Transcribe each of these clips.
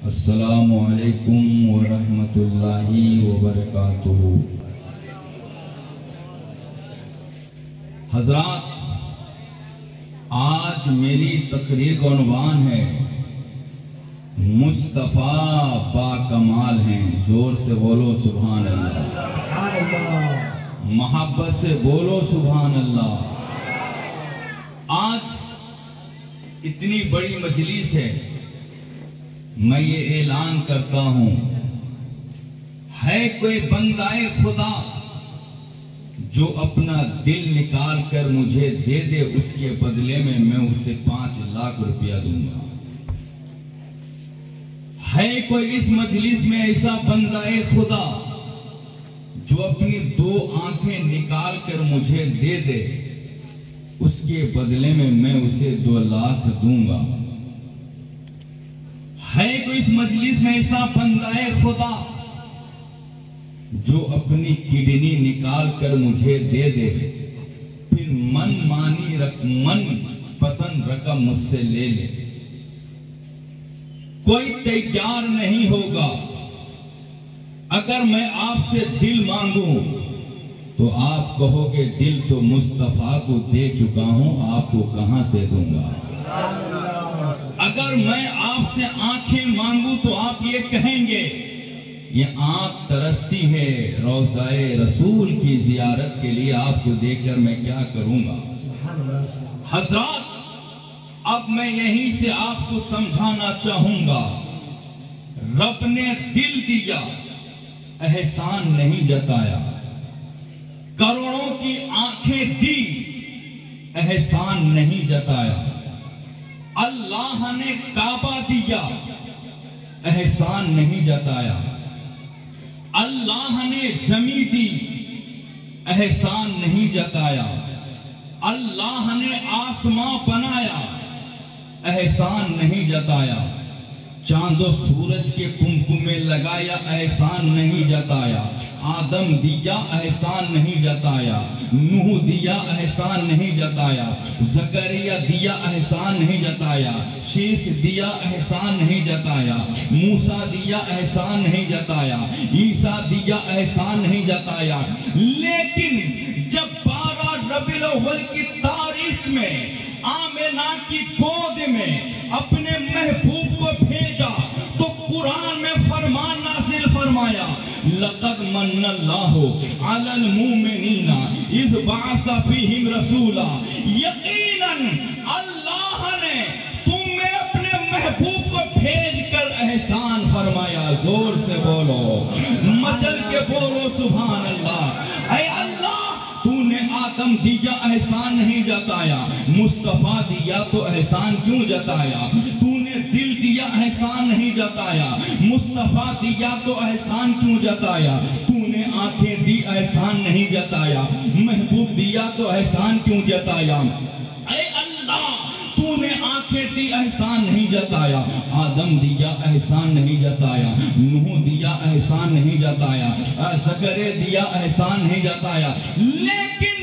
السلام علیکم ورحمۃ اللہ وبرکاتہ۔ حضرات، آج میری تقریر کا عنوان ہے مصطفیٰ با کمال ہیں۔ زور سے بولو سبحان اللہ، محبت سے بولو سبحان اللہ۔ آج اتنی بڑی مجلس ہے، میں یہ اعلان کرتا ہوں، ہے کوئی بندہ خدا جو اپنا دل نکال کر مجھے دے دے، اس کے بدلے میں اسے 5 لاکھ روپیہ دوں گا۔ ہے کوئی اس مجلس میں ایسا بندہ خدا جو اپنی 2 آنکھیں نکال کر مجھے دے دے، اس کے بدلے میں اسے 2 لاکھ دوں گا؟ ہے کوئی اس مجلس میں ایسا بندہ خدا جو اپنی کڈنی نکال کر مجھے دے دے، پھر من پسند رقم مجھ سے لے لے؟ کوئی تیار نہیں ہوگا۔ اگر میں آپ سے دل مانگوں تو آپ کہو گے دل تو مصطفیٰ کو دے چکا ہوں، آپ کو کہاں سے دوں گا؟ اگر میں آپ سے آنکھیں مانگوں تو آپ یہ کہیں گے یہ آنکھ ترستی ہے، روضہ رسول کی زیارت کے لیے آپ کو دے کر میں کیا کروں گا؟ حضرات، اب میں یہیں سے آپ کو سمجھانا چاہوں گا، رب نے دل دیا، احسان نہیں جتایا، کروڑوں کی آنکھیں دی، احسان نہیں جتایا، اللہ نے کعبہ دیا، احسان نہیں جتایا، اللہ نے زمین دی، احسان نہیں جتایا، اللہ نے آسمان بنایا، احسان نہیں جتایا، چاند و سورج کے کمکم میں لگایا، احسان نہیں جتایا، آدم دیا، احسان نہیں جتایا، نوح دیا، احسان نہیں جتایا، زکریا دیا، احسان نہیں جتایا، شیش دیا، احسان نہیں جتایا، موسیٰ دیا، احسان نہیں جتایا، عیسیٰ دیا، احسان نہیں جتایا۔ لیکن جب 12 ربیع الاول کی تاریخ میں آمنہ کی گود میں اپنے محبوب کو بھیجا تو قرآن میں فرمان نازل فرمایا، لقد من اللہ علی المؤمنین اذ بعث فیہم رسولا، یقیناً اللہ نے تم میں اپنے محبوب کو بھیج کر احسان فرمایا۔ زور سے بولو، مچل کے بولو سبحان اللہ۔ اے اللہ، تو نے آدم دیا، احسان نہیں جتایا، مصطفیٰ دیا تو احسان کیوں جتایا؟ تو نے دل دیا، احسان نہیں جتایا، مصطفیٰ دیا تو احسان کیوں جتایا؟ تو نے آنکھیں دی، احسان نہیں جتایا، محبوب دیا تو احسان کیوں جتایا؟ اے اللہ، تو نے آنکھیں دی، احسان نہیں جتایا، آدم دیا، احسان نہیں جتایا، نوح دیا، احسان نہیں جتایا، زکریا دیا، احسان نہیں جتایا۔ لیکن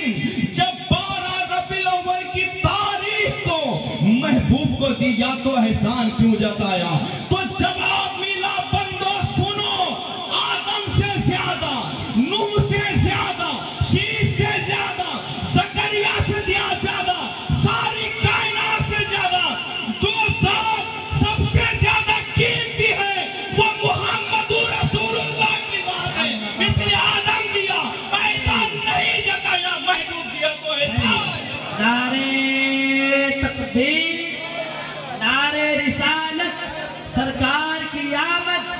جب 12 ربیع الاول کی تاریخ کو محبوب کو دیا تو احسان کیوں جتایا؟ تو جواب ملا، بندو سنو، آدم سے زیادہ، نوح سے زیادہ، شیش سے زیادہ، زکریا سے زیادہ، ساری کائنات سے زیادہ جو ذات سب سے زیادہ قیمتی ہے وہ محمد رسول اللہ کی ذات ہے۔ اس لیے آدم دیا، احسان نہیں جتایا، محبوب دیا تو احسان۔ نعرے تکبیر، نعرے رسالت، سرکار کی آمد۔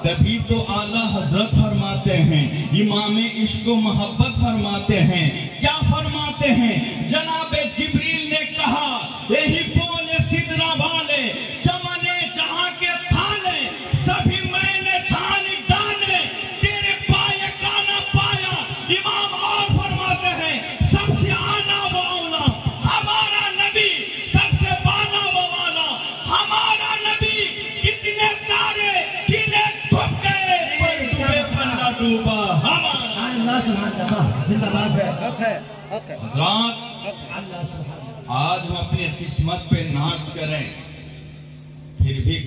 کبھی تو اعلیٰ حضرت فرماتے ہیں، امام عشق و محبت فرماتے ہیں، کیا فرماتے ہیں؟ جناب جبریل نے کہا، یہی بولے سدرا والے، چمنے جہاں کے تھالے، سبھی میں نے چھان ڈالے، تیرے پائے کا نہ پایا۔ امام اور فرماتے ہیں، سب سے آنا و اولا ہمارا نبی، سب سے بالا و والا ہمارا نبی، کتنے تارے کھلے چھپ گئے، پر ڈوبے پر نہ ڈوبا ہمارا۔ اللہ سبحانہ اللہ زندہ باد ہے۔ حضرات، اللہ سبحانہ آج ہم اپنی قسمت پہ ناز کریں، پھر بھی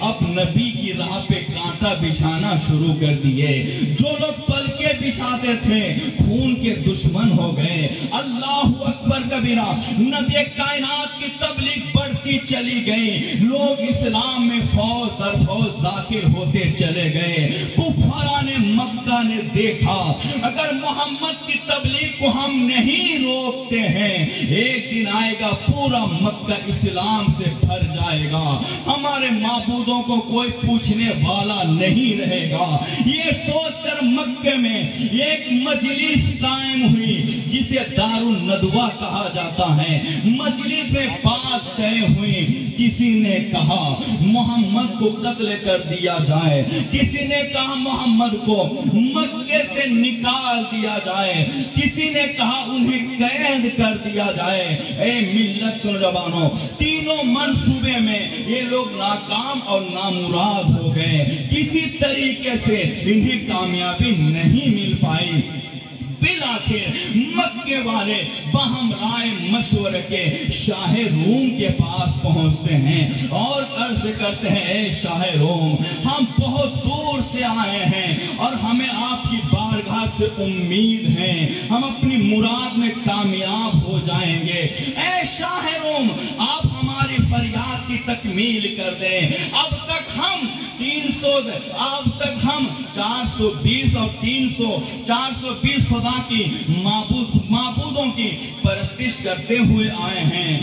اب نبی کی راہ پہ کانٹا بچھانا شروع کر دیے۔ جو لوگ پلکیں بچھاتے تھے خون کے دشمن ہو گئے۔ اللہ اکبر کبیرہ، نبی کائنات کی تبلیغ بڑھتی چلی گئی، لوگ اسلام میں فوج در فوج داخل ہوتے چلے گئے۔ کفاران مکہ نے دیکھا اگر محمد کی تبلیغ کو ہم نہیں روکتے ہیں، ایک دن آئے گا پورا مکہ اسلام سے بھر جائے گا، ہمارے معبودوں کو کوئی پوچھنے والا نہیں رہے گا۔ یہ سوچ کر مکے میں ایک مجلس قائم ہوئی جسے دار الندوہ کہا جاتا ہے۔ مجلس میں بات طے ہوئی، کسی نے کہا محمد کو قتل کر دیا جائے، کسی نے کہا محمد کو مکے سے نکال دیا جائے، کسی نے کہا انہیں قید کر دیا جائے۔ اے ملت نوجوانوں، تینوں منصوبے میں یہ لوگ ناکام اور نامراد ہو گئے، کسی طریقے سے انہیں کامیابی نہیں مل پائی۔ بالآخر مکے والے باہم رائے مشورے کے شاہ روم کے پاس پہنچتے ہیں اور عرض کرتے ہیں، اے شاہ روم، ہم بہت دور سے آئے ہیں اور ہمیں آپ کی بارگاہ سے امید ہے، ہم اپنی مراد میں کامیاب ہو جائیں گے۔ اے شاہ روم، آپ ہماری فریاد کی تکمیل کر دیں۔ اب تک ہم 420 اور 420 خدا کی معبودوں کی پرستش کرتے ہوئے آئے ہیں،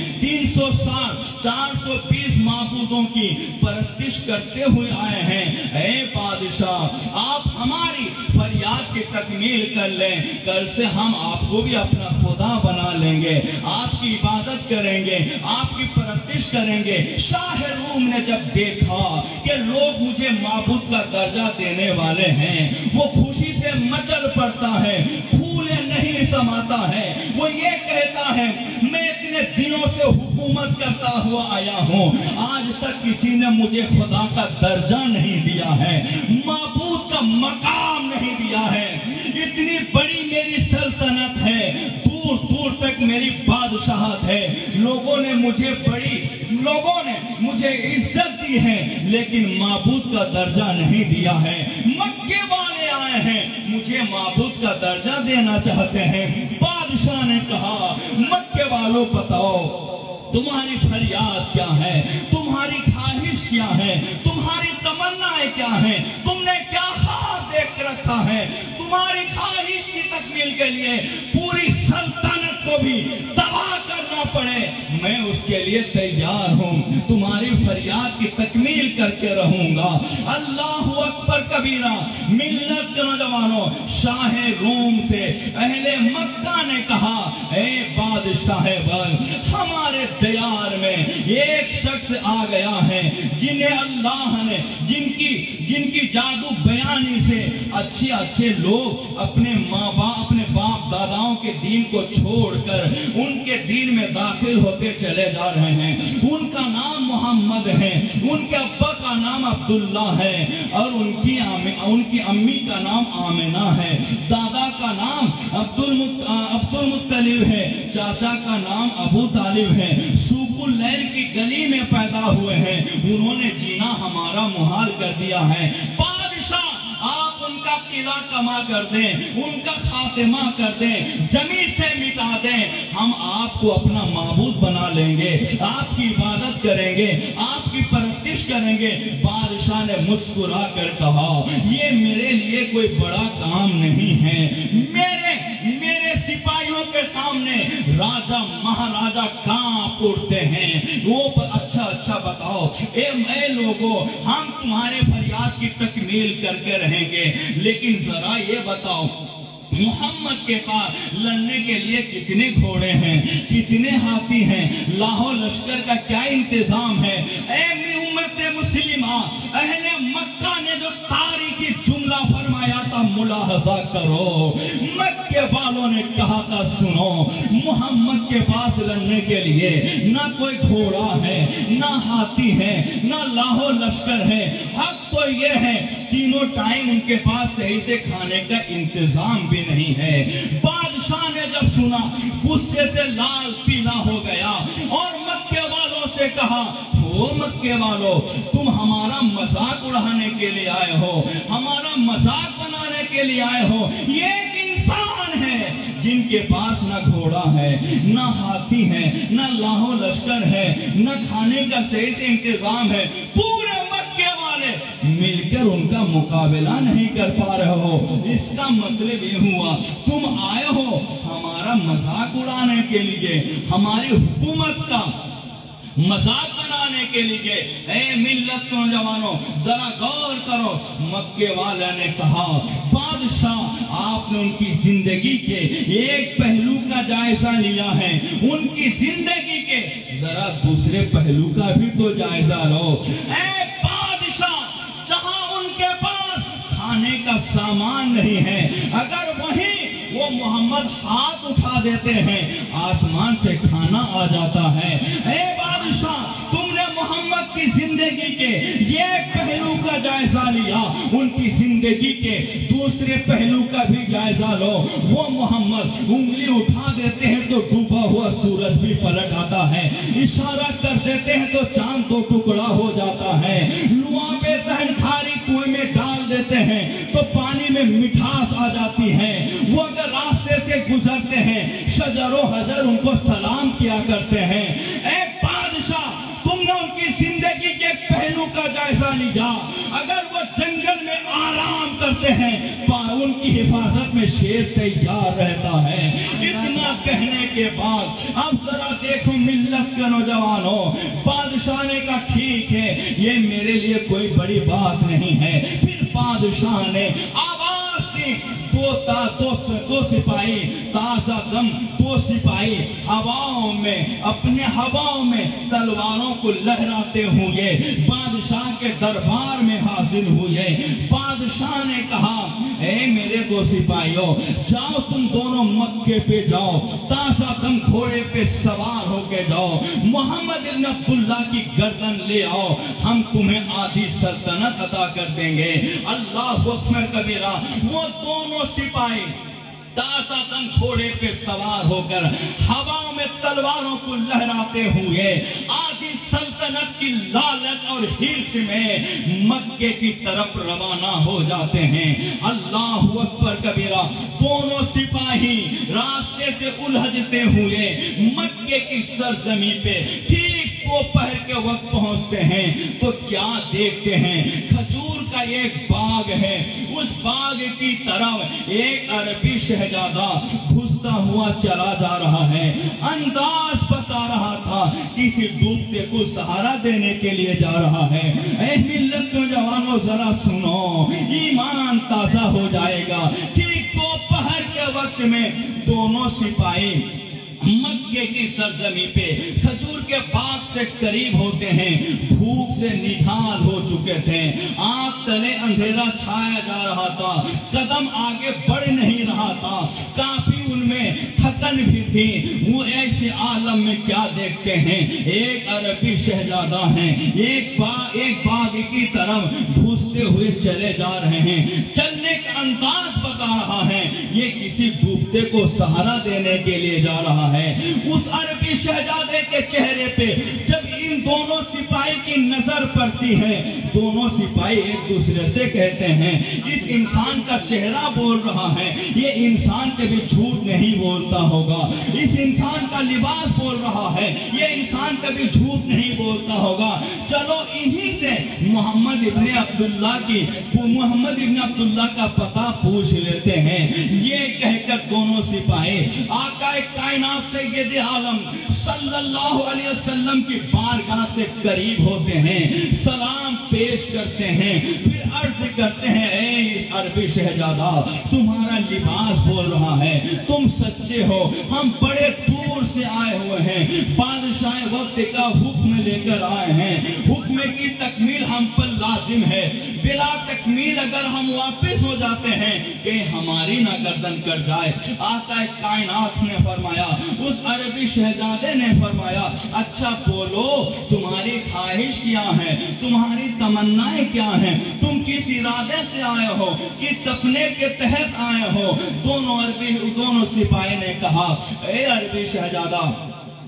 420 معبودوں کی پرستش کرتے ہوئے آئے ہیں۔ اے بادشاہ، آپ ہماری فریاد کی تکمیل کر لیں، کل سے ہم آپ کو بھی اپنا خدا بنا لیں گے، آپ کی عبادت کریں گے، آپ کی پرستش کریں گے۔ شاہ روم نے جب دیکھا کہ لوگ مجھے معبود کا درجہ دینے والے ہیں، وہ خوشی سے مچل پڑتا ہے، پھولے نہیں سماتا ہے، وہ یہ کہتا ہے میں اتنے دنوں سے حکومت کرتا ہوا آیا ہوں، آج تک کسی نے مجھے خدا کا درجہ نہیں دیا ہے، معبود کا مقام نہیں دیا ہے، اتنی بڑی میری سلطنت ہے، دور دور تک میری بادشاہت ہے، لوگوں نے مجھے عزت دی ہے، لیکن معبود کا درجہ نہیں دیا ہے۔ مکے والے آئے ہیں، مجھے معبود کا درجہ دینا چاہتے ہیں۔ بادشاہ نے کہا، مکے والوں بتاؤ تمہاری فریاد کیا ہے، تمہاری خواہش کیا ہے، تمہاری تمنائیں کیا ہیں، تم نے کیا خواب دیکھ رکھا ہے؟ تمہاری خواہش کی تکمیل کے لیے پوری سلطنت کو بھی تباہ کرنا پڑے، میں اس کے لیے تیار ہوں، تمہاری فریاد کی تکمیل کر کے رہوں گا۔ اللہ اکبر کبیرہ، ملت کے نوجوانوں، شاہ روم سے اہل مکہ نے کہا، اے بادشاہ بل، ہمارے دیار میں ایک شخص آ گیا ہے جنہیں اللہ نے جن کی جادو بیانی سے اچھے لوگ اپنے باپ داداؤں کے دین کو چھوڑ کر ان کے دین میں داخل ہوتے چلے جا رہے ہیں۔ ان کا نام محمد ہے، ان کے ابا کا نام عبداللہ ہے اور ان کی امی کا نام آمنہ ہے، دادا کا نام عبد المطلب ہے، چاچا کا نام ابو طالب ہے، سوق اللیل کی گلی میں پیدا ہوئے ہیں، انہوں نے جینا ہمارا محال کر دیا ہے۔ بادشاہ، آپ ان کا قلعہ کما کر دیں، ان کا خاتمہ کر دیں، زمین سے مٹا دیں، ہم آپ کو اپنا معبود بنا لیں گے، آپ کی عبادت کریں گے، آپ کی پرستش کریں گے۔ بادشاہ نے مسکرا کر کہا، یہ میرے لیے کوئی بڑا کام نہیں ہے، میرے سپاہیوں کے سامنے راجہ مہاراجہ کانپ اٹھتے ہیں، وہ اچھا بتاؤ، اے لوگوں، ہم تمہارے فریاد کی تکمیل کر کے رہیں گے، لیکن ذرا یہ بتاؤ محمد کے پاس لڑنے کے لیے کتنے گھوڑے ہیں، کتنے ہاتھی ہیں، لاہو لشکر کا کیا انتظام ہے؟ اے امت مسلمہ، اہل مکہ نے جو تاریخی جملہ فرمایا تھا ملاحظہ کرو۔ مکے والوں نے کہا تھا، سنو، محمد کے پاس لڑنے کے لیے نہ کوئی گھوڑا ہے، نہ ہاتھی ہے، نہ لاہو لشکر ہے، حق تو یہ ہے تینوں ٹائم ان کے پاس صحیح سے کھانے کا انتظام بھی نہیں ہے۔ بادشاہ نے جب سنا غصے سے لال پیلا ہو گیا اور مکے والوں سے کہا او مکے والو تم ہمارا مذاق اڑانے کے لیے آئے ہو, ہمارا مذاق بنانے کے لیے آئے ہو. یہ ایک انسان ہے جن کے پاس نہ گھوڑا ہے, نہ ہاتھی ہے, نہ لاہو لشکر ہے, نہ کھانے کا صحیح سے انتظام ہے. پورے مکے والے مل کر ان کا مقابلہ نہیں کر پا رہے ہو. اس کا مطلب یہ ہوا تم آئے ہو ہمارا مذاق اڑانے کے لیے, ہماری حکومت کا مذاق بنانے کے لیے. اے ملت نوجوانوں ذرا غور کرو. مکے والے نے کہا بادشاہ آپ نے ان کی زندگی کے ایک پہلو کا جائزہ لیا ہے, ان کی زندگی کے ذرا دوسرے پہلو کا بھی تو جائزہ لو. اے بادشاہ جہاں ان کے پاس کھانے کا سامان نہیں ہے, اگر وہیں وہ محمد ہاتھ اٹھا دیتے ہیں آسمان سے کھانا آ جاتا ہے. اے بادشاہ تم نے محمد کی زندگی کے یہ پہلو کا جائزہ لیا, ان کی زندگی کے دوسرے پہلو کا بھی جائزہ لو. وہ محمد انگلی اٹھا دیتے ہیں تو ڈوبا ہوا سورج بھی پلٹ آتا ہے, اشارہ کر دیتے ہیں تو چاند تو ٹکڑا ہو جاتا ہے, لواں پہ دہن کھاری کنویں میں ڈال دیتے ہیں تو پانی میں مٹھاس آ جاتی ہے. وہ اگر راستے سے گزرتے ہیں شجر و حجر ان کو سلام کیا کرتے ہیں. اے بادشاہ تم نے ان کی زندگی کے ایک پہلو کا جائزہ لیا, اگر وہ جنگل میں آرام کرتے ہیں ان کی حفاظت میں شیر تیار رہتا ہے. اتنا کہنے کے بعد اب ذرا دیکھو ملت کے نوجوانوں, بادشاہ نے کہا ٹھیک ہے یہ میرے لیے کوئی بڑی بات نہیں ہے. پھر بادشاہ نے آواز دی, دو سپاہی تازہ دم دو سپاہی ہواؤں میں اپنے ہواؤں میں تلواروں کو لہراتے ہوئے بادشاہ کے دربار میں حاضر ہوئے. بادشاہ نے کہا اے میرے دو سپاہیوں جاؤ تم دونوں مکے پہ جاؤ, تازہ دم گھوڑے پہ سوار ہو کے جاؤ, محمد ابن عبداللہ کی گردن لے آؤ, ہم تمہیں آدھی سلطنت عطا کر دیں گے. اللہ اکبر کبیرہ. وہ دونوں سپاہی تازہ دم گھوڑے پہ سوار ہو کر ہوا میں تلواروں کو لہراتے ہوئے آدھی سلطنت کی لالچ اور حرص میں مکے کی طرف روانہ ہو جاتے ہیں. اللہ اکبر کبیرہ. دونوں سپاہی راستے سے الجھتے ہوئے مکے کی سرزمین پہ ٹھیک دوپہر کے وقت پہنچتے ہیں تو کیا دیکھتے ہیں, کھجور کا ایک باغ ہے, اس باغ کی طرف ایک عربی شہزادہ گھستا ہوا چلا جا رہا ہے. انداز بتا رہا تھا کسی ڈوبتے کو سہارا دینے کے لیے جا رہا ہے. اے ملت نوجوانوں ذرا سنو, ایمان تازہ ہو جائے گا. ٹھیک دوپہر کے وقت میں دونوں سپاہی مکے کی سرزمین پہ کھجور کے باغ سے قریب ہوتے ہیں. بھوک سے نڈھال ہو چکے تھے, آنکھ تلے اندھیرا چھایا جا رہا تھا, قدم آگے بڑھ نہیں رہا تھا, کافی ان میں تھکن بھی تھی. وہ ایسے عالم میں کیا دیکھتے ہیں, ایک عربی شہزادہ ہیں, ایک باغ کی طرف گھستے ہوئے چلے جا رہے ہیں. چلنے کا انداز بتا رہا ہے یہ کسی ڈوبتے کو سہارا دینے کے لیے جا رہا ہے. اس عربی شہزادے کے چہرے پہ جب ان دونوں سپاہی کی نظر پڑتی ہے, دونوں سپاہی ایک دوسرے سے کہتے ہیں اس انسان کا چہرہ بول رہا ہے, یہ انسان کبھی جھوٹ نہیں بولتا ہوگا, اس انسان کا لباس بول رہا ہے, یہ انسان کبھی جھوٹ نہیں بولتا ہوگا. چلو انہی سے محمد ابن عبداللہ کا پتہ پوچھ لیتے ہیں. یہ کہہ کر دونوں سپاہی آقا کائنات سید عالم صلی اللہ علیہ وسلم کی بارگاہ سے قریب ہوتے ہیں, سلام پیش کرتے ہیں, پھر عرض کرتے ہیں اے عربی شہزادہ تمہارا لباس بول رہا ہے, تم سچے ہو, ہم بڑے دور سے آئے ہوئے ہیں, بادشاہ وقت کا حکم لے کر آئے ہیں, حکم کی تکمیل ہم پر لازم ہے, بلا تکمیل اگر ہم واپس ہو جاتے ہیں کہ ہماری نہ گردن کٹ جائے. آقا کائنات نے فرمایا, اس عربی شہزادے نے فرمایا اچھا بولو تمہاری خواہش کیا ہے, تمہاری تمنائیں کیا ہیں, تم کس ارادے سے آئے ہو, کس سپنے کے تحت آئے ہو. دونوں سپاہی نے کہا اے عربی شہزادہ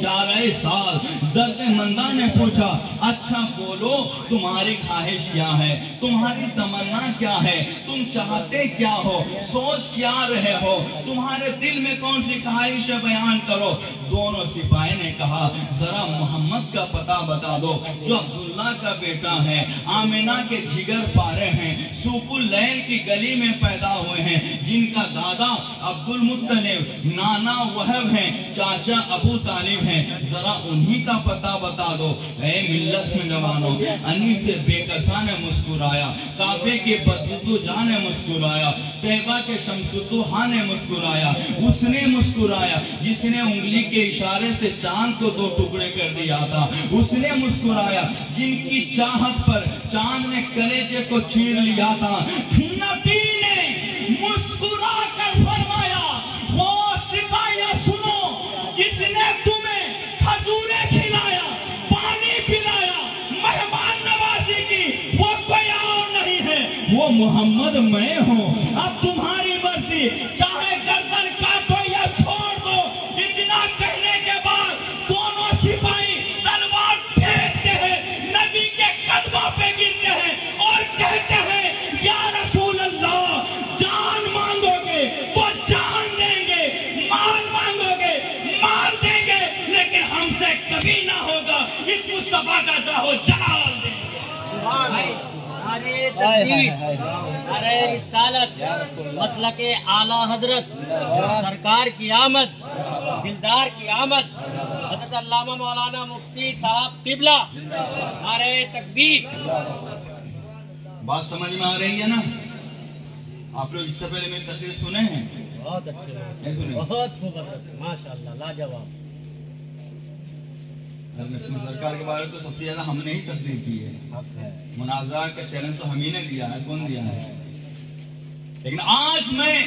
4 سال درد مندہ نے پوچھا اچھا بولو تمہاری خواہش کیا ہے، تمہاری تمنا کیا ہے، تم چاہتے کیا ہو، سوچ کیا رہے ہو، تمہارے دل میں کون سی خواہش ہے بیان کرو۔ دونوں سپاہی نے کہا ذرا محمد کا پتہ بتا دو جو عبداللہ کا بیٹا ہے، آمنہ کے جگر پارے ہیں، سوق اللیل کی گلی میں پیدا ہوئے ہیں، جن کا دادا عبد المطلب، نانا وہب ہیں، چاچا ابو طالب ہیں، ذرا انہی کا پتہ بتا دو۔ اے ملت میں جوانوں، انہی سے بے کسا نے مسکرایا، کعبے کے بددو جا نے مسکرایا، طیبہ کے شمس الضحیٰ نے مسکرایا، اس نے مسکرایا جس نے انگلی کے اشارے سے چاند کو 2 ٹکڑے کر دیا تھا، اس نے مسکرایا جن کی چاہت پر چاند نے کلیجے کو چیر لیا تھا۔ نبی نے مسکرا کر فرمایا وہ سپاہیاں سنو، جس نے تمہیں کھجوریں کھلایا، پانی پلایا، مہمان نوازی کی، وہ کوئی اور نہیں ہے، وہ محمد میں ہوں۔ اب تمہاری مرضی، چاہے گردن کاٹو یا چھوڑ دو۔ اتنا کہنے کے بعد دونوں سپاہی تلوار پھینکتے ہیں، نبی کے قدموں پہ گرتے ہیں اور کہتے ہیں یا رسول اللہ، جان مانگو گے تو جان دیں گے، مال مانگو گے مال دیں گے، لیکن ہم سے کبھی نہ ہوگا اس مصطفیٰ کا چاہو جلال دیں گے۔ نعرہ تکبیر، نعرہ رسالت، مسلک اعلیٰ حضرت، سرکار کی آمد، دلدار کی آمد، حضرت علامہ مولانا مفتی صاحب قبلہ، نعرہ تکبیر۔ بات سمجھ میں آ رہی ہے نا؟ آپ لوگ اس سے پہلے میری تقریر سنے ہیں؟ بہت اچھے، نہیں سنے؟ بہت خوب، ماشاءاللہ، لاجواب۔ نسیم سرکار کے بارے میں تو سب سے زیادہ ہم نے ہی تقریر کی ہے، مناظرہ کا چیلنج تو ہم ہی نے دیا ہے، کون دیا ہے؟ لیکن آج میں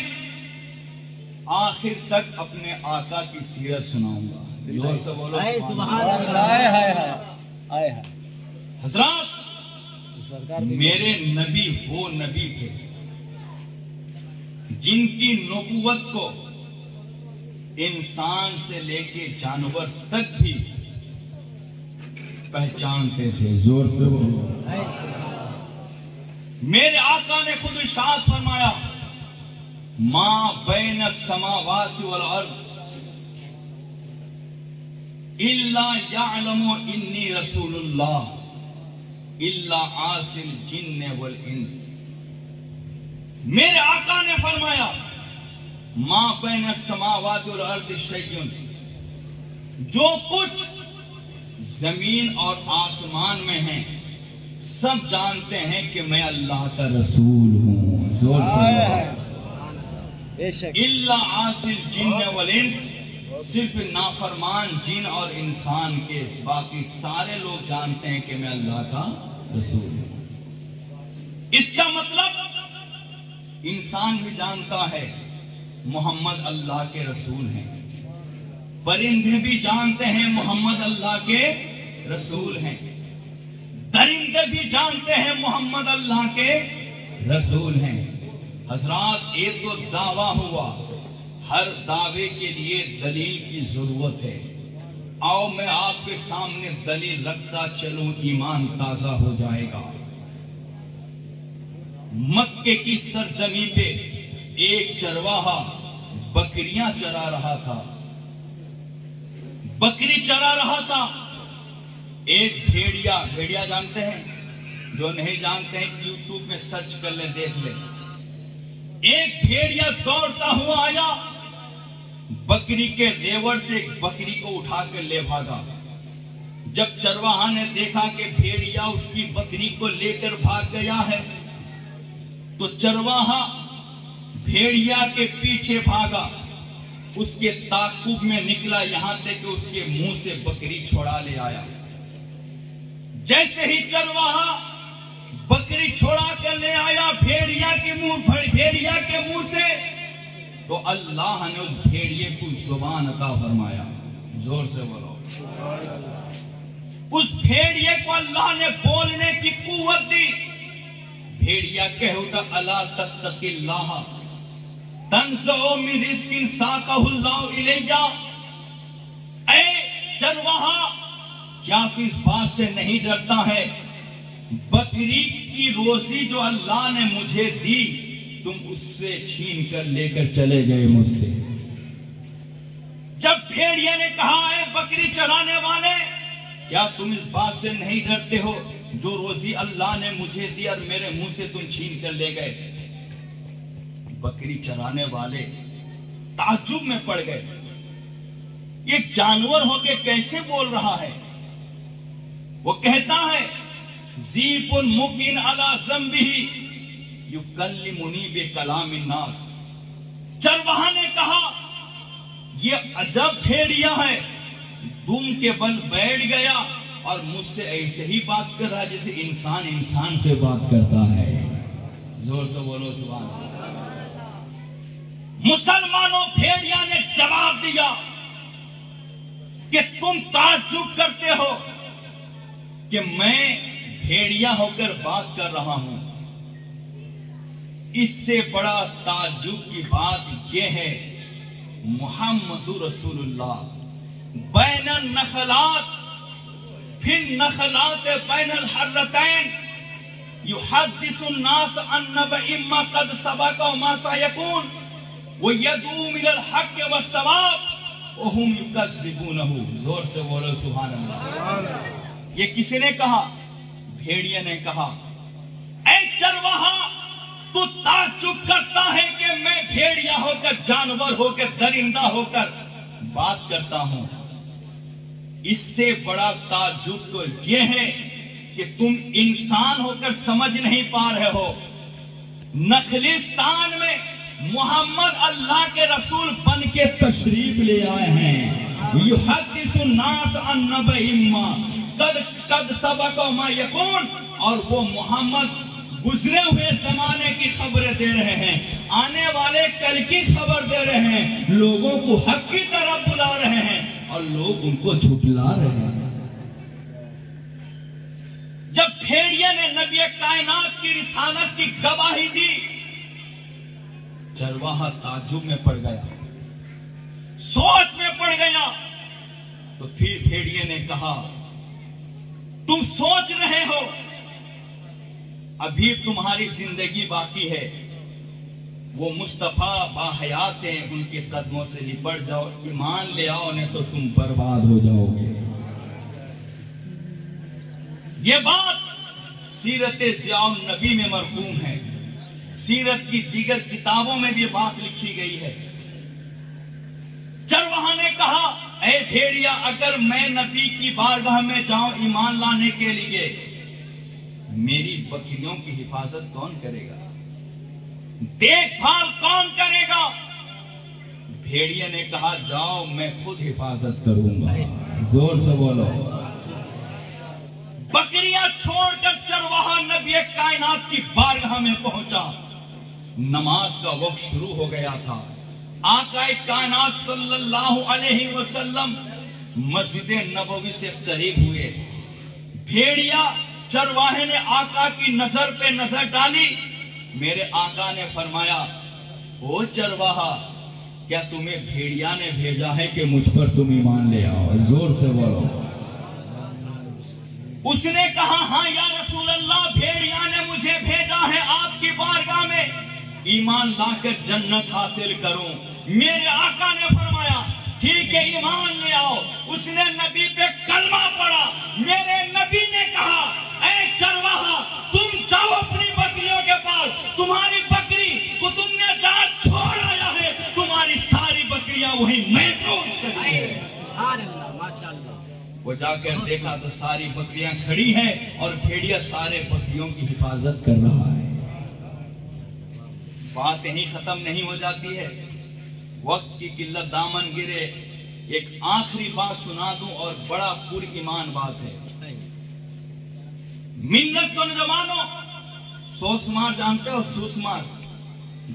آخر تک اپنے آقا کی سیرت سناؤں گا۔ زور سے بولو سبحان اللہ۔ حضرات، میرے نبی وہ نبی تھے جن کی نبوت کو انسان سے لے کے جانور تک بھی پہچانتے تھے۔ زور سے بولو۔ میرے آقا نے خود ارشاد فرمایا ما بین السماوات والارض الا یعلم انی رسول اللہ الا عاصی الجن والانس۔ میرے آقا نے فرمایا ما بین السماوات والارض شیء، جو کچھ زمین اور آسمان میں ہیں سب جانتے ہیں کہ میں اللہ کا رسول ہوں۔ زور سے الا عاصی الجن والانس، صرف نافرمان جن اور انسان کے، باقی سارے لوگ جانتے ہیں کہ میں اللہ کا رسول ہوں۔ اس کا مطلب انسان بھی جانتا ہے محمد اللہ کے رسول ہیں، پرندے بھی جانتے ہیں محمد اللہ کے رسول ہیں، درندے بھی جانتے ہیں محمد اللہ کے رسول ہیں۔ حضرات، ایک تو دعویٰ ہوا، ہر دعوے کے لیے دلیل کی ضرورت ہے۔ آؤ میں آپ کے سامنے دلیل رکھتا چلوں، ایمان تازہ ہو جائے گا۔ مکے کی سرزمین پہ ایک چرواہا بکریاں چرا رہا تھا، بکری چرا رہا تھا۔ ایک بھیڑیا جانتے ہیں؟ جو نہیں جانتے ہیں یوٹیوب میں سرچ کر لیں، دیکھ لیں۔ ایک بھیڑیا دوڑتا ہوا آیا، بکری کے ریوڑ سے ایک بکری کو اٹھا کر لے بھاگا۔ جب چرواہا نے دیکھا کہ بھیڑیا اس کی بکری کو لے کر بھاگ گیا ہے تو چرواہا بھیڑیا کے پیچھے بھاگا، اس کے تعاقب میں نکلا، یہاں تک کہ اس کے منہ سے بکری چھڑا لے آیا۔ جیسے ہی چرواہا بکری چھوڑا کر لے آیا بھیڑیا کے منہ سے، تو اللہ نے اس بھیڑیے کو زبان عطا فرمایا۔ زور سے بولو۔ اس بھیڑیے کو اللہ نے بولنے کی قوت دی۔ بھیڑیا کہہ اٹھا الا تتق اللہ تنزع من رزق ساقہ اللہ الیہ، اے چرواہا کیا تو اس بات سے نہیں ڈرتا ہے بکری کی روزی جو اللہ نے مجھے دی تم اس سے چھین کر لے کر چلے گئے مجھ سے. جب بھیڑیا نے کہا اے بکری چرانے والے کیا تم اس بات سے نہیں ڈرتے ہو جو روزی اللہ نے مجھے دی اور میرے منہ سے تم چھین کر لے گئے. بکری چرانے والے تعجب میں پڑ گئے. یہ جانور ہو کے کیسے بول رہا ہے؟ وہ کہتا ہے ذیب مکن علی ذنبہ یکلمنی بکلام الناس. چرواہا نے کہا یہ عجب بھیڑیا ہے دم کے بل بیٹھ گیا اور مجھ سے ایسے ہی بات کر رہا ہے جیسے انسان انسان سے بات کرتا ہے. زور سے بولو سبحان اللہ. مسلمانوں بھیڑیا نے جواب دیا کہ تم تعجب کرتے ہو کہ میں بھیڑیا ہو کر بات کر رہا ہوں. اس سے بڑا تعجب کی بات یہ ہے محمد رسول اللہ بین النخلات فی النخلات بین الحرتین یحدث الناس عن نبأ ما قد سبق وما سيكون ويدعو الى الحق والصواب وهم يكذبونه. زور سے بولو سبحان اللہ. یہ کسی نے کہا؟ بھیڑیا نے کہا اے چرواہا تو تعجب کرتا ہے کہ میں بھیڑیا ہو کر جانور ہو کر درندہ ہو کر بات کرتا ہوں. اس سے بڑا تعجب تو یہ ہے کہ تم انسان ہو کر سمجھ نہیں پا رہے ہو. نخلستان میں محمد اللہ کے رسول بن کے تشریف لے آئے ہیں. یحدث الناس عن نبأ ما قد سبق وما يكون. اور وہ محمد گزرے ہوئے زمانے کی خبریں دے رہے ہیں, آنے والے کل کی خبر دے رہے ہیں, لوگوں کو حق کی طرف بلا رہے ہیں اور لوگ ان کو جھٹلا رہے ہیں. جب بھیڑیا نے نبی کائنات کی رسالت کی گواہی دی چرواہا تعجب میں پڑ گیا, سوچ میں پڑ گیا. تو پھر بھیڑیا نے کہا تم سوچ رہے ہو ابھی تمہاری زندگی باقی ہے, وہ مصطفیٰ باحیات ہیں, ان کے قدموں سے لپٹ جاؤ, ایمان لے آؤ نہیں تو تم برباد ہو جاؤ گے. یہ بات سیرت ضیاء النبی میں مرقوم ہے, سیرت کی دیگر کتابوں میں بھی یہ بات لکھی گئی ہے. چرواہا نے کہا اے بھیڑیا اگر میں نبی کی بارگاہ میں جاؤں ایمان لانے کے لیے میری بکریوں کی حفاظت کون کرے گا, دیکھ بھال کون کرے گا؟ بھیڑیا نے کہا جاؤ میں خود حفاظت کروں گا. زور سے بولو. بکریاں چھوڑ کر چرواہا نبی کائنات کی بارگاہ میں پہنچا. نماز کا وقت شروع ہو گیا تھا. آقا کائنات صلی اللہ علیہ وسلم مسجد نبوی سے قریب ہوئے. بھیڑیا چرواہے نے آقا کی نظر پہ نظر ڈالی. میرے آقا نے فرمایا او چرواہا کیا تمہیں بھیڑیا نے بھیجا ہے کہ مجھ پر تم ایمان لے آؤ؟ زور سے بولو. اس نے کہا ہاں یا رسول اللہ بھیڑیا نے مجھے بھیجا ہے آپ کی بارگاہ میں ایمان لا کر جنت حاصل کروں. میرے آقا نے فرمایا ٹھیک ہے ایمان لے آؤ. اس نے نبی پہ کلمہ پڑھا. میرے نبی نے کہا اے چرواہا تم جاؤ اپنی بکریوں کے پاس, تمہاری بکری کو تم نے جہاں چھوڑ آیا ہے تمہاری ساری بکریاں وہی محفوظ کریں گے. وہ جا کر دیکھا تو ساری بکریاں کھڑی ہیں اور بھیڑیا سارے بکریوں کی حفاظت کر رہا ہے. بات یہیں ختم نہیں ہو جاتی ہے, وقت کی قلت دامن گرے. ایک آخری بات سنا دوں اور بڑا پر ایمان بات ہے. ملت تو نوجوانوں سوسمار جانتے ہو؟ سوسمار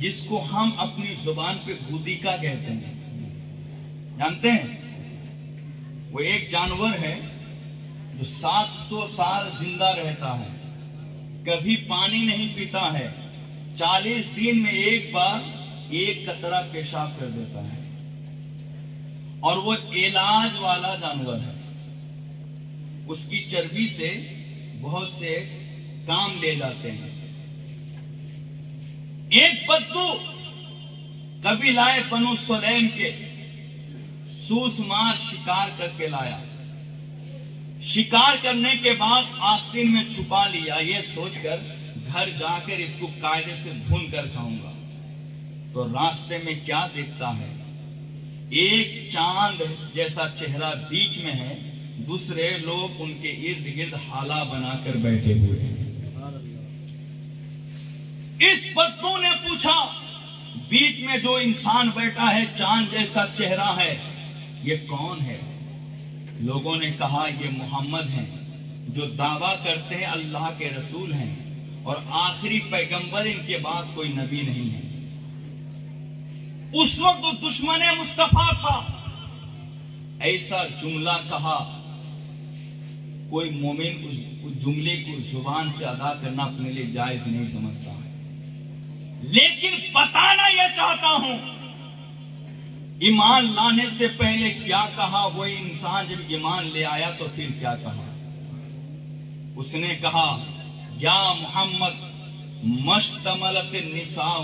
جس کو ہم اپنی زبان پہ گودیکا کہتے ہیں, جانتے ہیں؟ وہ ایک جانور ہے جو 700 سال زندہ رہتا ہے, کبھی پانی نہیں پیتا ہے, 40 دن میں ایک بار ایک قطرہ پیشاب کر دیتا ہے. اور وہ علاج والا جانور ہے. اس کی چربی سے بہت سے کام لے جاتے ہیں. ایک بدو قبیلہ بنو سلیم کے سوس مار شکار کر کے لایا. شکار کرنے کے بعد آستین میں چھپا لیا، یہ سوچ کر گھر جا کر اس کو قاعدے سے بھون کر کھاؤں گا. تو راستے میں کیا دیکھتا ہے؟ ایک چاند جیسا چہرہ بیچ میں ہے، دوسرے لوگ ان کے ارد گرد حالا بنا کر بیٹھے ہوئے ہیں. اس بدو نے پوچھا، بیچ میں جو انسان بیٹھا ہے چاند جیسا چہرہ ہے، یہ کون ہے؟ لوگوں نے کہا یہ محمد ہیں، جو دعویٰ کرتے ہیں اللہ کے رسول ہیں اور آخری پیغمبر، ان کے بعد کوئی نبی نہیں ہے. اس وقت دشمن مصطفیٰ تھا. ایسا جملہ کہا، کوئی مومن اس جملے کو زبان سے ادا کرنا اپنے لیے جائز نہیں سمجھتا ہے. لیکن بتانا یہ چاہتا ہوں، ایمان لانے سے پہلے کیا کہا وہی انسان جب ایمان لے آیا تو پھر کیا کہا؟ اس نے کہا، یا محمد مشتملت النساء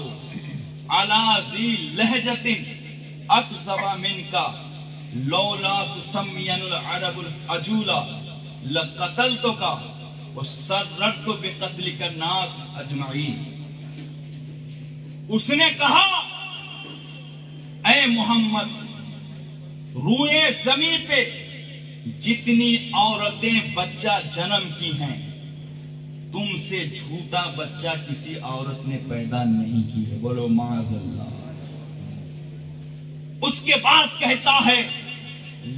علی ذی لہجۃ اکذب منک لولا تسمین العرب العجولا لقتلتک وسررت بقتلک الناس اجمعین. اس نے کہا، اے محمد، روئے زمین پہ جتنی عورتیں بچہ جنم کی ہیں، تم سے جھوٹا بچہ کسی عورت نے پیدا نہیں کی ہے. بولو معاذ اللہ. اس کے بعد کہتا ہے،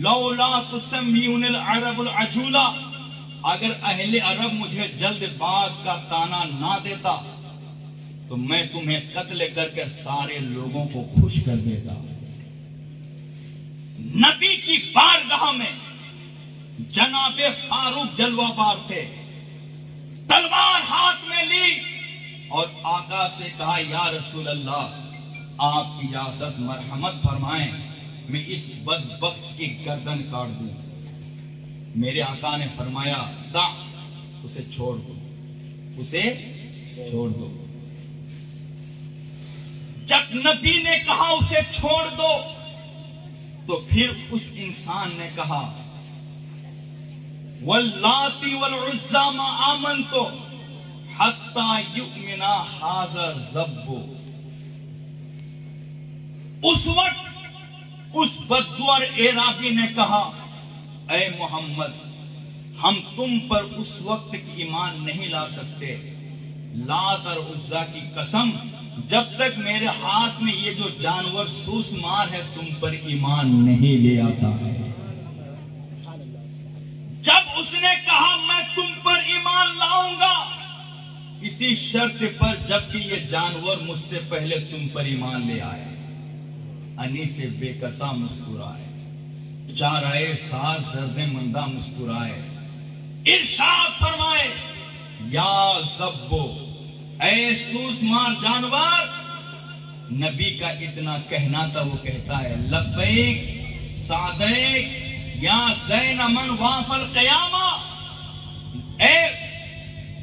لولا تسمعون العرب العجولا، اگر اہل عرب مجھے جلد باز کا تانا نہ دیتا تو میں تمہیں قتل کر کے سارے لوگوں کو خوش کر دیتا. نبی کی بارگاہ میں جناب فاروق جلوہ بار تھے، تلوار ہاتھ میں لی اور آقا سے کہا، یا رسول اللہ، آپ اجازت مرحمت فرمائیں، میں اس بدبخت کی گردن کاٹ دوں. میرے آقا نے فرمایا، دا، اسے چھوڑ دو، اسے چھوڑ دو. جب نبی نے کہا اسے چھوڑ دو تو پھر اس انسان نے کہا، واللاتی والعزی ما آمنتو حتی یؤمنا ھذا الزب. اس وقت اس بدو اور اعرابی نے کہا، اے محمد، ہم تم پر اس وقت کی ایمان نہیں لا سکتے، لات اور عزا کی قسم، جب تک میرے ہاتھ میں یہ جو جانور سوس مار ہے تم پر ایمان نہیں لے آتا ہے. جب اس نے کہا میں تم پر ایمان لاؤں گا اسی شرط پر جبکہ یہ جانور مجھ سے پہلے تم پر ایمان لے آئے. انی سے بے کسا مسکرائے، چارائے ساز درد مندہ مسکرائے. ارشاد فرمائے، یا زبو، اے سوس مار جانور. نبی کا اتنا کہنا تھا، وہ کہتا ہے، لبیک سعدیک یا زین من واف القیامہ. اے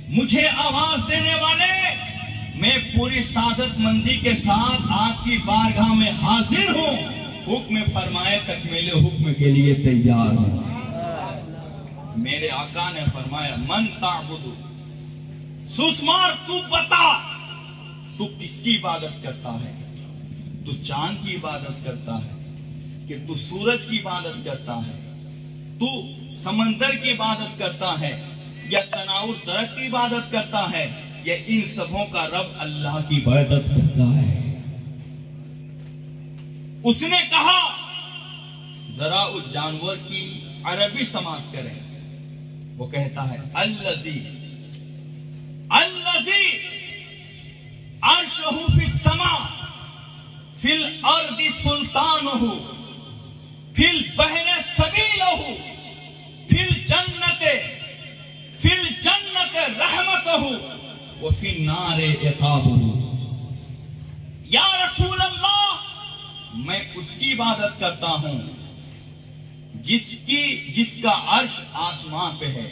مجھے آواز دینے والے، میں پوری سعادت مندی کے ساتھ آپ کی بارگاہ میں حاضر ہوں، حکم فرمائے تکمیل حکم کے لیے تیار ہوں. میرے آقا نے فرمایا، من تعبدو، سوسمار تو بتا، تو کس کی عبادت کرتا ہے؟ تو چاند کی عبادت کرتا ہے کہ تو سورج کی عبادت کرتا ہے؟ تو سمندر کی عبادت کرتا ہے یا تناور درخت کی عبادت کرتا ہے یا ان سبوں کا رب اللہ کی عبادت کرتا ہے؟ اس نے کہا، ذرا اس جانور کی عربی سماعت کریں. وہ کہتا ہے، الذی عرشہ فی السماء فی الارض سلطانہ فی البحر سبیلہ فی الجنت رحمتہ وفی النار عقابہ. یا رسول اللہ، میں اس کی عبادت کرتا ہوں جس کا عرش آسمان پہ ہے،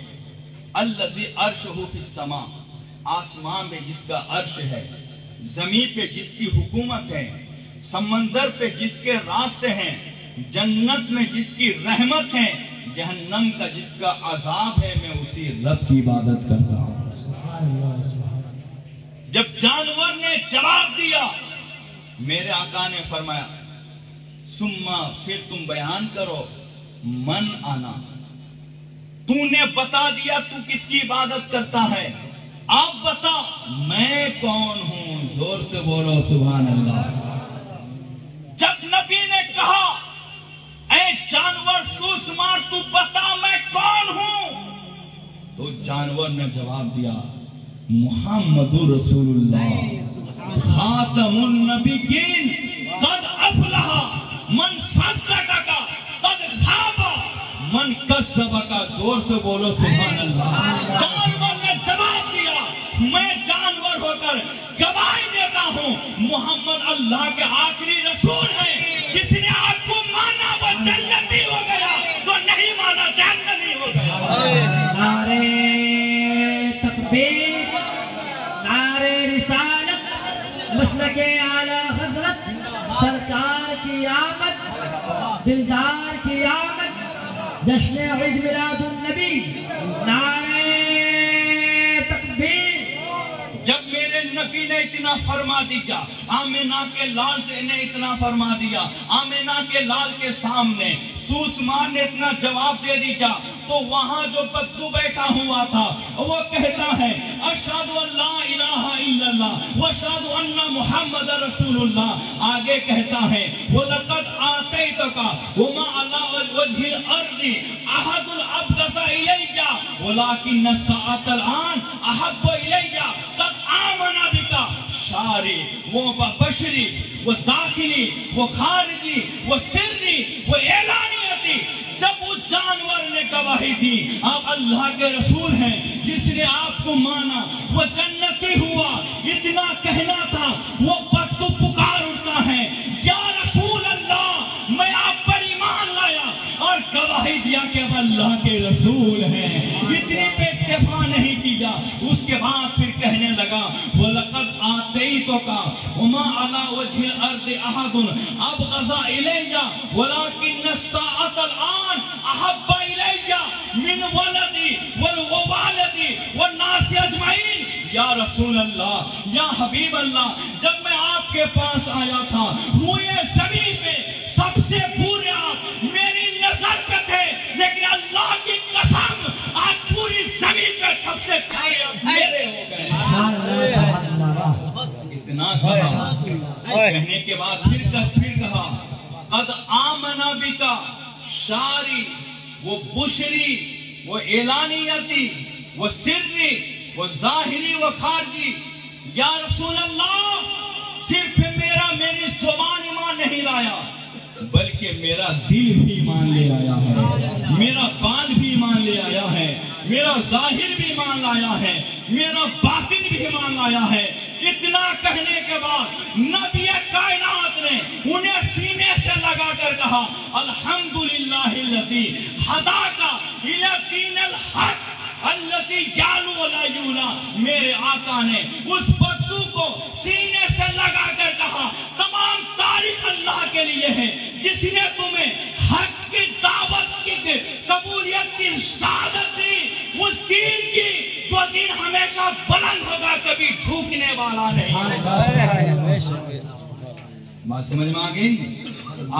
الذی عرشہ فی السماء، آسمان میں جس کا عرش ہے، زمین پہ جس کی حکومت ہے، سمندر پہ جس کے راستے ہیں، جنت میں جس کی رحمت ہے، جہنم کا جس کا عذاب ہے، میں اسی رب کی عبادت کرتا ہوں۔ جب جانور نے جواب دیا، میرے آقا نے فرمایا سما، پھر تم بیان کرو من آنا، تو نے بتا دیا تو کس کی عبادت کرتا ہے، آپ بتا میں کون ہوں، زور سے بولو سبحان اللہ۔ جب نبی نے کہا اے جانور سوس مار تو بتا میں کون ہوں، تو جانور نے جواب دیا محمد رسول اللہ خاتم النبیین قد افلح من صدقک قد خاب من کذبک، زور سے بولو سبحان اللہ۔ جانور نے جواب دیا میں جانور ہو کر گواہی دیتا ہوں محمد اللہ کے آخری رسول ہیں، جس نے آپ کو مانا وہ جنتی ہو گیا، جو نہیں مانا جہنمی ہو گیا۔ نعرہ تکبیر، نعرہ رسالت، مسلک اعلی حضرت سرکار کی آمد، دلدار کی آمد، جشن عید میلاد النبی، نعرہ تکبیر۔ جب میرے نبی نے اتنا فرما دیا، آمینہ کے لال سے انہیں اتنا فرما دیا، آمینہ کے لال کے سامنے سوسمار نے اتنا جواب دے دیا، تو وہاں جو بدو بیٹھا ہوا تھا وہ کہتا ہے اشہد ان لا الہ الا اللہ واشہد ان محمد رسول اللہ۔ آگے کہتا ہے وَلَقَدْ آتَيْتُكَ وَمَا عَلَىٰ وَجْهِ الْأَرْضِ أَحَدٌ أَبْغَضَ إِلَيَّ وَلَٰكِنَّ السَّاعَةَ الْآنَ أَحَبُّ إِلَيَّ قَدْ آمَنَ بِكَ شاری وبشری وداخلی وخارجی وسری واعلانیتی۔ جب اس جانور نے گواہی دی آپ اللہ کے رسول ہیں، جس نے آپ کو مانا وہ جنتی ہوا، اتنا کہنا تھا وہ بدو پکار اٹھتا ہے یا رسول اللہ میں آپ پر ایمان لایا، اور گواہی دیا کہ اب اللہ کے رسول ہیں، اتنی پہ اکتفا نہیں کیا۔ اس کے بعد پھر کہنے لگا وَلَقَدْ آتَيْتُكَ وَمَا عَلَىٰ وَجْهِ الْأَرْضِ أَحَدٌ أَبْغَضَ إِلَيَّ وَلَٰكِنَّ السَّاعَةَ الْآنَ أَحَبَّ إِلَيَّ مِنْ وَلَدِي وَوَالِدِي وَالنَّاسِ أَجْمَعِينَ۔ یا رسول اللہ، یا حبیب اللہ، جب میں آپ کے پاس آیا تھا روئے زمین پہ سب سے بورے آپ میری نظر پہ تھے، لیکن اللہ کی قسم آج پوری زمین پہ سب سے پیارے آپ میرے ہو گئے۔ اتنا کہا، کہنے کے بعد پھر کہا قد آمنا بکا شاری وہ بشری وہ اعلانیتی وہ سری وہ ظاہری وہ خارجی۔ یا رسول اللہ صرف میری زبان ایمان نہیں لایا، بلکہ میرا دل بھی ایمان لے آیا ہے، میرا بال بھی ایمان لے آیا ہے، میرا ظاہر بھی ایمان لایا ہے، میرا باطن بھی ایمان لایا ہے۔ اتنا کہنے کے بعد نبی کائنات نے انہیں سینے سے لگا کر کہا الحمدللہ الذی ہداک الی الدین الحق الذی یعلو ولا یعلی۔ میرے آقا نے اس بدو کو سینے سے لگا کر کہا تمام تعریف اللہ کے لیے ہے، جس نے تمہیں حق کی دعوت کی قبولیت کی شہادت دی، اس دین کی جو دین ہمیشہ بلند ہوگا، کبھی جھوکنے والا نہیں۔ بات سمجھ میں آ گئی؟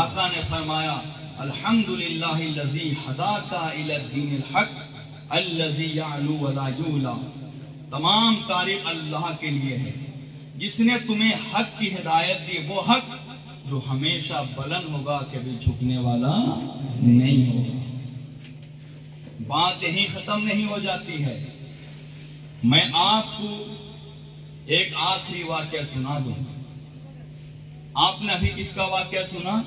آقا نے فرمایا الحمدللہ الذی ہداک الی الدین الحق الذی یعلو ولا یعلی۔ تمام تعریف اللہ کے لیے ہے، جس نے تمہیں حق کی ہدایت دی، وہ حق جو ہمیشہ بلند ہوگا، کبھی جھکنے والا نہیں ہوگا۔ بات یہیں ختم نہیں ہو جاتی ہے، میں آپ کو ایک آخری واقعہ سنا دوں۔ آپ نے ابھی کس کا واقعہ سنا؟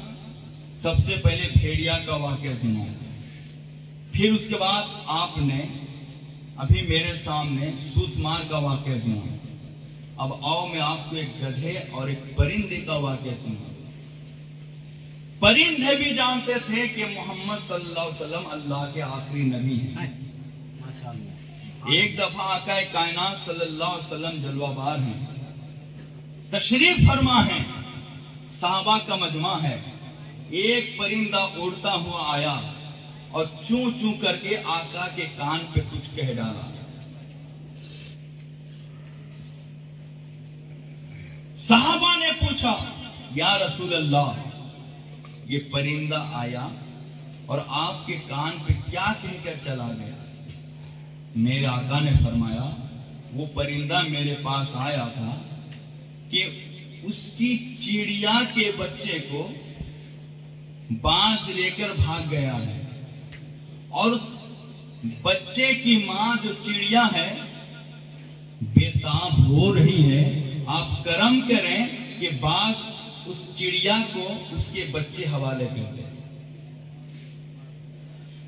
سب سے پہلے بھیڑیا کا واقعہ سنا، پھر اس کے بعد آپ نے ابھی میرے سامنے سوسمار کا واقعہ سنا۔ اب آؤ میں آپ کو ایک گدھے اور ایک پرندے کا واقعہ سنا۔ پرندے بھی جانتے تھے کہ محمد صلی اللہ علیہ وسلم اللہ کے آخری نبی ہیں. ایک دفعہ آقا کائنات صلی اللہ علیہ وسلم جلوہ بار ہیں, تشریف فرما ہیں, صحابہ کا مجمع ہے. ایک پرندہ اڑتا ہوا آیا اور چوں چوں کر کے آقا کے کان پہ کچھ کہہ ڈالا. صحابہ نے پوچھا یا رسول اللہ, یہ پرندہ آیا اور آپ کے کان پہ کیا کہہ کر چلا گیا؟ میرے آقا نے فرمایا وہ پرندہ میرے پاس آیا تھا کہ اس کی چڑیا کے بچے کو باز لے کر بھاگ گیا ہے, اور اس بچے کی ماں جو چڑیا ہے بےتاب رو رہی ہے. آپ کرم کریں کہ باز اس چڑیا کو اس کے بچے حوالے کر دیں.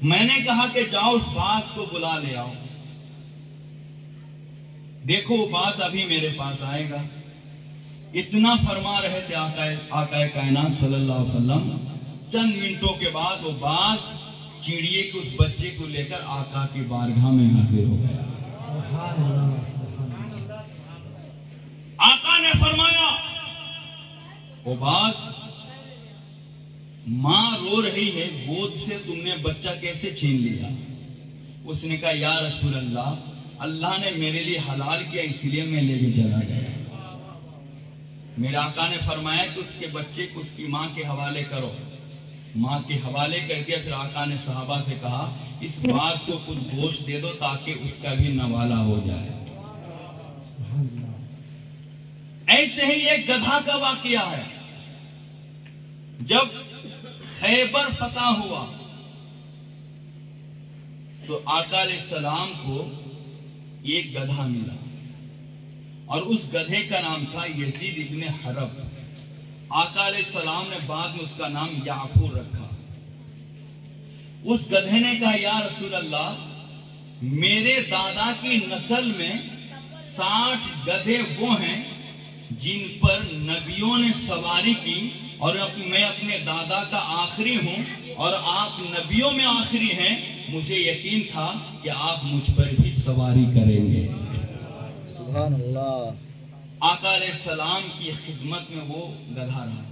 میں نے کہا کہ جاؤ اس باز کو بلا لے آؤ. دیکھو وہ باز ابھی میرے پاس آئے گا. اتنا فرما رہے تھے آقا کائنات صلی اللہ علیہ وسلم. چند منٹوں کے بعد وہ باز چڑیے کے اس بچے کو لے کر آقا کی بارگاہ میں حاضر ہو گیا. آقا نے فرمایا وہ باز, ماں رو رہی ہے, گود سے تم نے بچہ کیسے چھین لیا؟ اس نے کہا یا رسول اللہ, اللہ نے میرے لیے حلال کیا اس لیے میں لے کے چلا گیا. میرے آقا نے فرمایا کہ اس کے بچے کو اس کی ماں کے حوالے کرو. ماں کے حوالے کر دیا. پھر آقا نے صحابہ سے کہا اس باز کو کچھ گوشت دے دو تاکہ اس کا بھی نوالا ہو جائے. ایسے ہی ایک گدھا کا واقعہ ہے. جب خیبر فتح ہوا تو آقا علیہ السلام کو ایک گدھا ملا, اور اس گدھے کا نام تھا یزید ابن حرب. آقا علیہ السلام نے بعد میں اس کا نام یعفور رکھا. اس گدھے نے کہا یا رسول اللہ, میرے دادا کی نسل میں 60 گدھے وہ ہیں جن پر نبیوں نے سواری کی, اور میں اپنے دادا کا آخری ہوں اور آپ نبیوں میں آخری ہیں. مجھے یقین تھا کہ آپ مجھ پر بھی سواری کریں گے. سبحان اللہ. آقا علیہ السلام کی خدمت میں وہ گدھا رہا.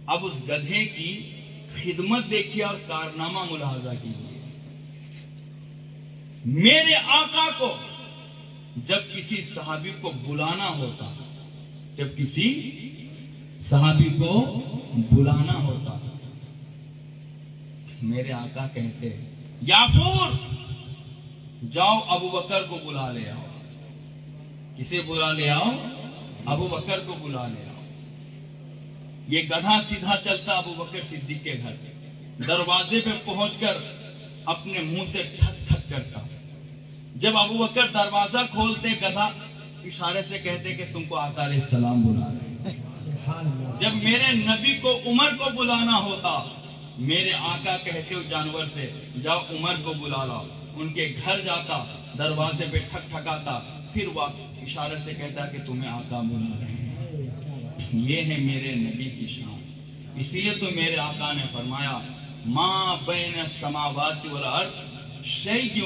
اب اس گدھے کی خدمت دیکھیے اور کارنامہ ملاحظہ کیجیے. میرے آقا کو جب کسی صحابی کو بلانا ہوتا, جب کسی صحابی کو بلانا ہوتا, میرے آقا کہتے یعفور جاؤ ابو بکر کو بلا لے آؤ. کسے بلا لے آؤ؟ ابو بکر کو بلا لے آؤ. یہ گدھا سیدھا چلتا ابو بکر صدیق کے گھر. دروازے پہ پہنچ کر اپنے منہ سے ٹھک ٹھک کرتا. جب ابو بکر دروازہ کھولتے گدھا اشارے سے کہتے کہ تم کو آقا علیہ السلام بلا رہے ہیں. جب میرے نبی کو عمر کو بلانا ہوتا, میرے آقا کہتے ہو جانور سے جاؤ عمر کو بلا لاؤ. ان کے گھر جاتا, دروازے پہ ٹھک ٹھکاتا, پھر وہ اشارے سے کہتا کہ تمہیں آقا بلا رہے ہیں. یہ ہے میرے نبی کی شان. اسی لیے تو میرے آقا نے فرمایا ما بین السماوات والارض شیء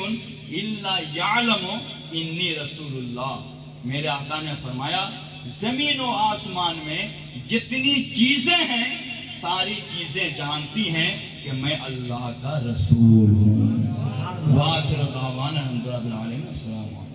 الا یعلم انی رسول اللہ. میرے آقا نے فرمایا زمین و آسمان میں جتنی چیزیں ہیں ساری چیزیں جانتی ہیں کہ میں اللہ کا رسول ہوں. وآخر دعوانا الحمدللہ رب العالمین. السلام علیکم.